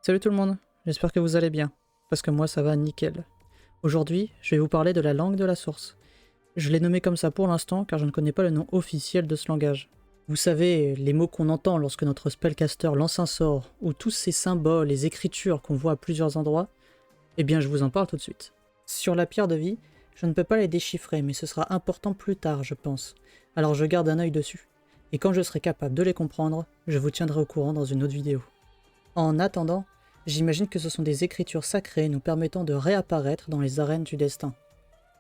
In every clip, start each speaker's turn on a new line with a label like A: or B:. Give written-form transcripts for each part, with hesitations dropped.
A: Salut tout le monde, j'espère que vous allez bien, parce que moi ça va nickel. Aujourd'hui, je vais vous parler de la langue de la source. Je l'ai nommé comme ça pour l'instant car je ne connais pas le nom officiel de ce langage. Vous savez, les mots qu'on entend lorsque notre spellcaster lance un sort, ou tous ces symboles, les écritures qu'on voit à plusieurs endroits, eh bien je vous en parle tout de suite. Sur la pierre de vie, je ne peux pas les déchiffrer, mais ce sera important plus tard, je pense. Alors je garde un œil dessus. Et quand je serai capable de les comprendre, je vous tiendrai au courant dans une autre vidéo. En attendant, j'imagine que ce sont des écritures sacrées nous permettant de réapparaître dans les arènes du destin.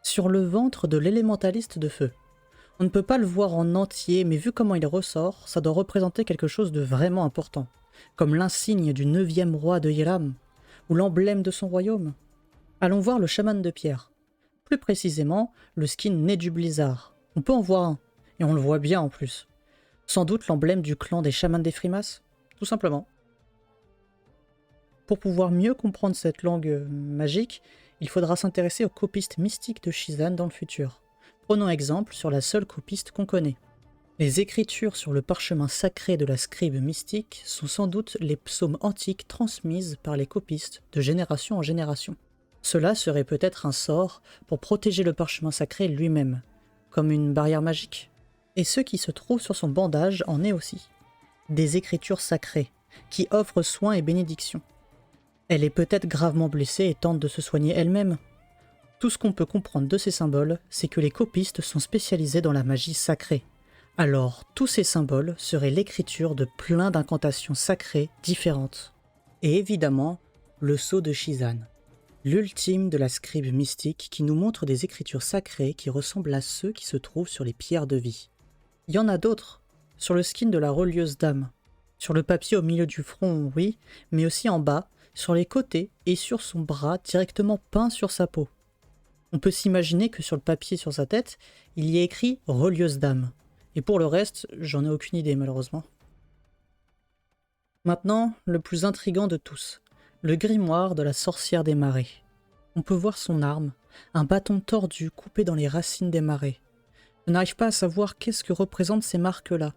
A: Sur le ventre de l'élémentaliste de feu. On ne peut pas le voir en entier, mais vu comment il ressort, ça doit représenter quelque chose de vraiment important, comme l'insigne du 9e roi de Hiram, ou l'emblème de son royaume. Allons voir le chaman de pierre. Plus précisément, le skin né du blizzard. On peut en voir un, et on le voit bien en plus. Sans doute l'emblème du clan des chamans des frimas, tout simplement. Pour pouvoir mieux comprendre cette langue magique, il faudra s'intéresser aux copistes mystiques de Shizan dans le futur. Prenons exemple sur la seule copiste qu'on connaît. Les écritures sur le parchemin sacré de la scribe mystique sont sans doute les psaumes antiques transmises par les copistes de génération en génération. Cela serait peut-être un sort pour protéger le parchemin sacré lui-même, comme une barrière magique. Et ce qui se trouve sur son bandage en est aussi. Des écritures sacrées, qui offrent soins et bénédictions. Elle est peut-être gravement blessée et tente de se soigner elle-même. Tout ce qu'on peut comprendre de ces symboles, c'est que les copistes sont spécialisés dans la magie sacrée. Alors, tous ces symboles seraient l'écriture de plein d'incantations sacrées différentes. Et évidemment, le sceau de Shizan, l'ultime de la scribe mystique qui nous montre des écritures sacrées qui ressemblent à ceux qui se trouvent sur les pierres de vie. Il y en a d'autres, sur le skin de la relieuse dame, sur le papier au milieu du front, oui, mais aussi en bas, sur les côtés et sur son bras directement peint sur sa peau. On peut s'imaginer que sur le papier sur sa tête, il y est écrit « Relieuse d'âme ». Et pour le reste, j'en ai aucune idée malheureusement. Maintenant, le plus intriguant de tous, le grimoire de la sorcière des marais. On peut voir son arme, un bâton tordu coupé dans les racines des marais. Je n'arrive pas à savoir qu'est-ce que représentent ces marques-là.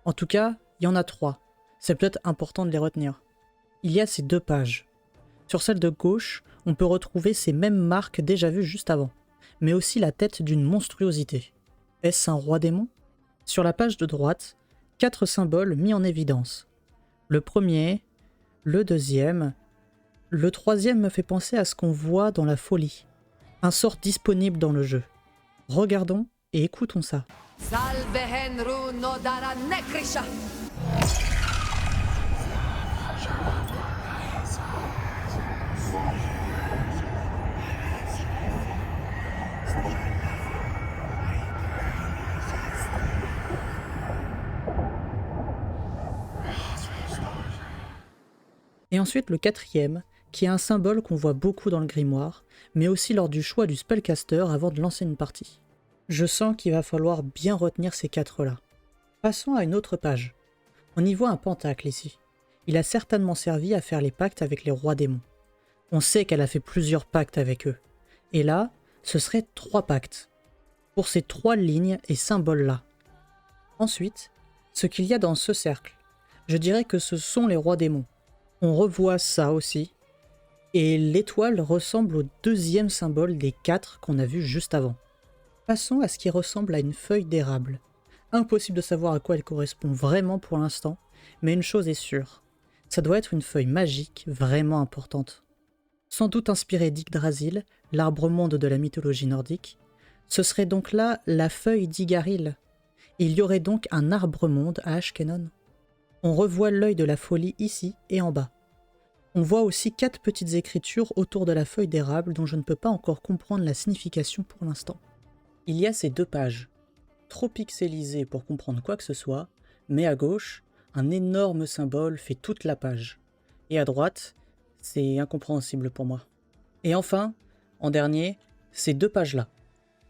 A: En tout cas, il y en a 3. C'est peut-être important de les retenir. Il y a ces 2 pages. Sur celle de gauche, on peut retrouver ces mêmes marques déjà vues juste avant, mais aussi la tête d'une monstruosité. Est-ce un roi démon? Sur la page de droite, 4 symboles mis en évidence. Le premier, le deuxième, le troisième me fait penser à ce qu'on voit dans la folie, un sort disponible dans le jeu. Regardons et écoutons ça. Et ensuite le quatrième, qui est un symbole qu'on voit beaucoup dans le grimoire, mais aussi lors du choix du spellcaster avant de lancer une partie. Je sens qu'il va falloir bien retenir ces 4-là. Passons à une autre page. On y voit un pentacle ici. Il a certainement servi à faire les pactes avec les rois démons. On sait qu'elle a fait plusieurs pactes avec eux. Et là, ce serait 3 pactes. Pour ces 3 lignes et symboles-là. Ensuite, ce qu'il y a dans ce cercle. Je dirais que ce sont les rois démons. On revoit ça aussi. Et l'étoile ressemble au deuxième symbole des 4 qu'on a vu juste avant. Passons à ce qui ressemble à une feuille d'érable. Impossible de savoir à quoi elle correspond vraiment pour l'instant, mais une chose est sûre. Ça doit être une feuille magique vraiment importante. Sans doute inspirée d'Yggdrasil, l'arbre-monde de la mythologie nordique, ce serait donc là la feuille d'Igaril. Il y aurait donc un arbre-monde à Ashkenon. On revoit l'œil de la folie ici et en bas. On voit aussi 4 petites écritures autour de la feuille d'érable dont je ne peux pas encore comprendre la signification pour l'instant. Il y a ces 2 pages, trop pixelisées pour comprendre quoi que ce soit, mais à gauche, un énorme symbole fait toute la page. Et à droite, c'est incompréhensible pour moi. Et enfin, en dernier, ces 2 pages-là.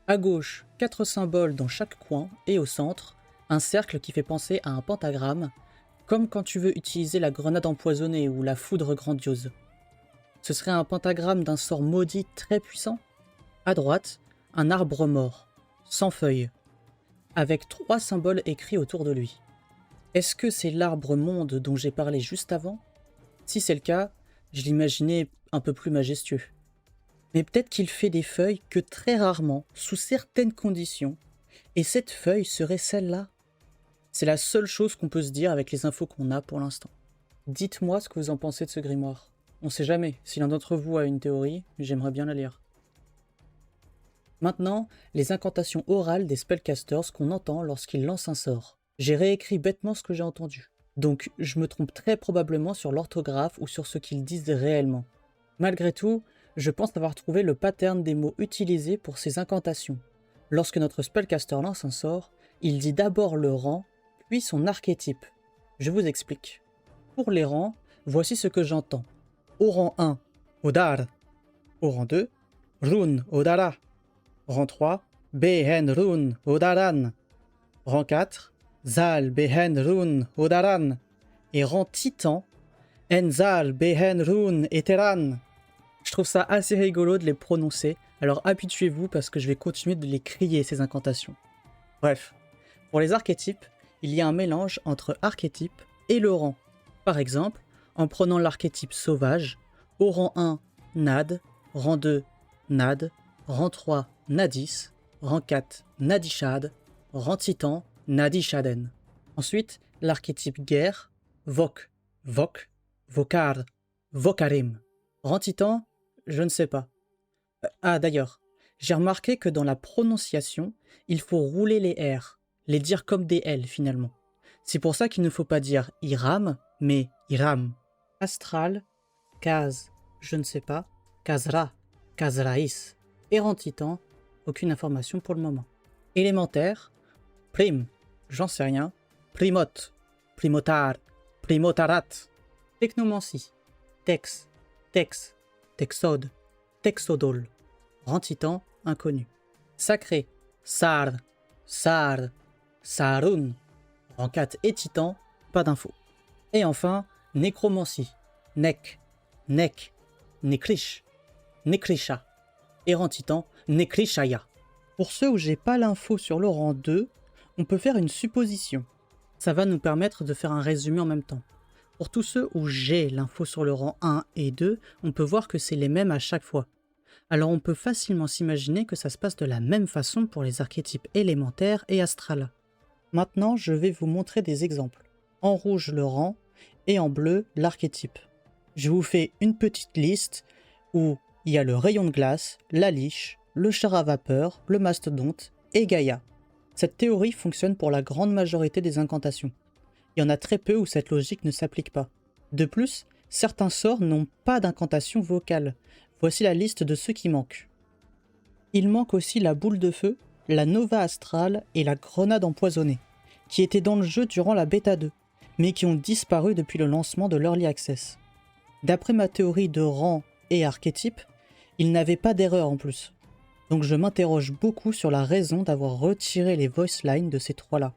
A: À gauche, 4 symboles dans chaque coin et au centre, un cercle qui fait penser à un pentagramme, comme quand tu veux utiliser la grenade empoisonnée ou la foudre grandiose. Ce serait un pentagramme d'un sort maudit très puissant. À droite, un arbre mort, sans feuilles, avec 3 symboles écrits autour de lui. Est-ce que c'est l'arbre monde dont j'ai parlé juste avant? Si c'est le cas, je l'imaginais un peu plus majestueux. Mais peut-être qu'il fait des feuilles que très rarement, sous certaines conditions, et cette feuille serait celle-là. C'est la seule chose qu'on peut se dire avec les infos qu'on a pour l'instant. Dites-moi ce que vous en pensez de ce grimoire. On sait jamais, si l'un d'entre vous a une théorie, j'aimerais bien la lire. Maintenant, les incantations orales des spellcasters qu'on entend lorsqu'ils lancent un sort. J'ai réécrit bêtement ce que j'ai entendu. Donc je me trompe très probablement sur l'orthographe ou sur ce qu'ils disent réellement. Malgré tout, je pense avoir trouvé le pattern des mots utilisés pour ces incantations. Lorsque notre spellcaster lance un sort, il dit d'abord le rang, puis son archétype. Je vous explique. Pour les rangs, voici ce que j'entends. Au rang 1, Odar. Au rang 2, Run Odara. Rang 3, Behen Run Odaran. Rang 4, Zal Behen Run Odaran. Et rang Titan, Enzal Behen Run Eteran. Je trouve ça assez rigolo de les prononcer, alors habituez-vous parce que je vais continuer de les crier ces incantations. Bref, pour les archétypes, il y a un mélange entre archétype et le rang. Par exemple, en prenant l'archétype sauvage, au rang 1, Nad, rang 2, Nad, rang 3, Nadis, rang 4, Nadishad, rang Titan, Nadishaden. Ensuite, l'archétype guerre, Vok, Vok, Vokar, Vokarim. Rang Titan, je ne sais pas. Ah d'ailleurs, j'ai remarqué que dans la prononciation, il faut rouler les R, les dire comme des L finalement. C'est pour ça qu'il ne faut pas dire Iram, mais Iram. Astral, Kaz, je ne sais pas, Kazra, Kazraïs. Et rang Titan, aucune information pour le moment. Élémentaire, Prim, j'en sais rien, Primot, Primotar, Primotarat. Technomancie, Tex, Tex, Texode, Texodol. Rang Titan, inconnu. Sacré, Sar, Sar, Sarun. Rang 4 et Titan, pas d'infos. Et enfin, Nécromancie, Nek, Nek, Nekrish, Nekrisha. Et rang Titan, Nekrishaya. Pour ceux où j'ai pas l'info sur le rang 2, on peut faire une supposition. Ça va nous permettre de faire un résumé en même temps. Pour tous ceux où j'ai l'info sur le rang 1 et 2, on peut voir que c'est les mêmes à chaque fois. Alors on peut facilement s'imaginer que ça se passe de la même façon pour les archétypes élémentaires et astrales. Maintenant, je vais vous montrer des exemples. En rouge, le rang, et en bleu, l'archétype. Je vous fais une petite liste où il y a le rayon de glace, la liche, le char à vapeur, le mastodonte et Gaïa. Cette théorie fonctionne pour la grande majorité des incantations. Il y en a très peu où cette logique ne s'applique pas. De plus, certains sorts n'ont pas d'incantation vocale. Voici la liste de ceux qui manquent. Il manque aussi la boule de feu, la nova astrale et la grenade empoisonnée, qui étaient dans le jeu durant la bêta 2, mais qui ont disparu depuis le lancement de l'Early Access. D'après ma théorie de rang et archétype, il n'avait pas d'erreur en plus. Donc je m'interroge beaucoup sur la raison d'avoir retiré les voice lines de ces trois-là.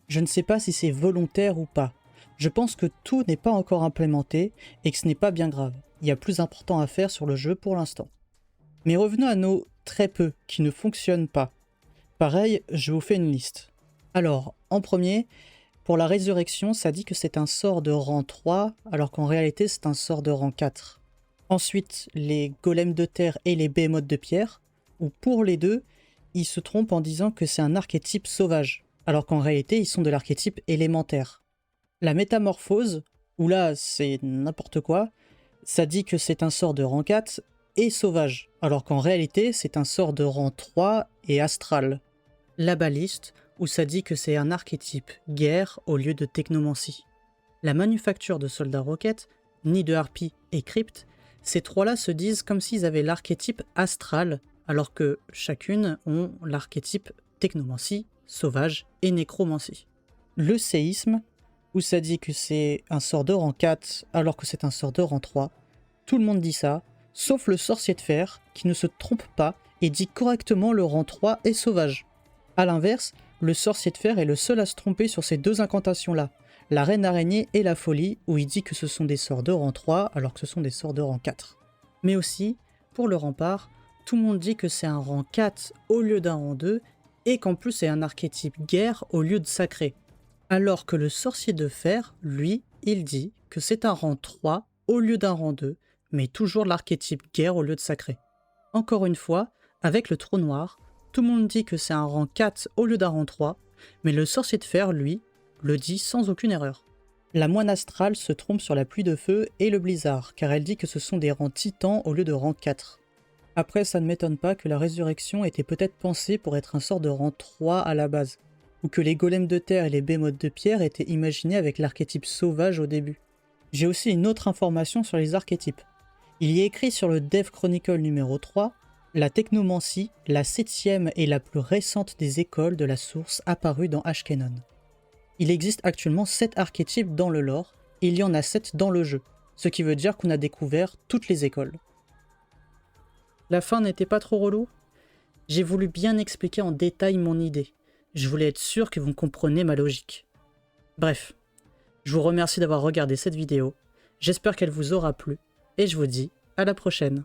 A: Je ne sais pas si c'est volontaire ou pas. Je pense que tout n'est pas encore implémenté et que ce n'est pas bien grave. Il y a plus important à faire sur le jeu pour l'instant. Mais revenons à nos très peu qui ne fonctionnent pas. Pareil, je vous fais une liste. Alors, en premier, pour la résurrection, ça dit que c'est un sort de rang 3, alors qu'en réalité c'est un sort de rang 4. Ensuite, les golems de terre et les behemoths de pierre, où pour les deux, ils se trompent en disant que c'est un archétype sauvage, alors qu'en réalité ils sont de l'archétype élémentaire. La métamorphose, où là c'est n'importe quoi, ça dit que c'est un sort de rang 4 et sauvage, alors qu'en réalité c'est un sort de rang 3 et astral. La baliste, où ça dit que c'est un archétype guerre au lieu de technomancie. La manufacture de soldats roquettes, nid de harpie et crypte, ces trois-là se disent comme s'ils avaient l'archétype astral, alors que chacune ont l'archétype technomancie, sauvage et nécromancie. Le séisme, où ça dit que c'est un sort de rang 4 alors que c'est un sort de rang 3, tout le monde dit ça, sauf le sorcier de fer qui ne se trompe pas et dit correctement le rang 3 est sauvage. A l'inverse, le sorcier de fer est le seul à se tromper sur ces deux incantations-là, la reine araignée et la folie, où il dit que ce sont des sorts de rang 3 alors que ce sont des sorts de rang 4. Mais aussi, pour le rempart, tout le monde dit que c'est un rang 4 au lieu d'un rang 2 et qu'en plus c'est un archétype guerre au lieu de sacré. Alors que le sorcier de fer, lui, il dit que c'est un rang 3 au lieu d'un rang 2, mais toujours l'archétype guerre au lieu de sacré. Encore une fois, avec le trou noir, tout le monde dit que c'est un rang 4 au lieu d'un rang 3, mais le sorcier de fer, lui, le dit sans aucune erreur. La moine astrale se trompe sur la pluie de feu et le blizzard, car elle dit que ce sont des rangs titans au lieu de rang 4. Après, ça ne m'étonne pas que la résurrection était peut-être pensée pour être un sort de rang 3 à la base, ou que les golems de terre et les bémotes de pierre étaient imaginés avec l'archétype sauvage au début. J'ai aussi une autre information sur les archétypes. Il y est écrit sur le Dev Chronicle numéro 3, la technomancie, la 7e et la plus récente des écoles de la source apparue dans Ashkenon. Il existe actuellement 7 archétypes dans le lore, et il y en a 7 dans le jeu, ce qui veut dire qu'on a découvert toutes les écoles. La fin n'était pas trop relou? J'ai voulu bien expliquer en détail mon idée. Je voulais être sûr que vous comprenez ma logique. Bref, je vous remercie d'avoir regardé cette vidéo, j'espère qu'elle vous aura plu, et je vous dis à la prochaine.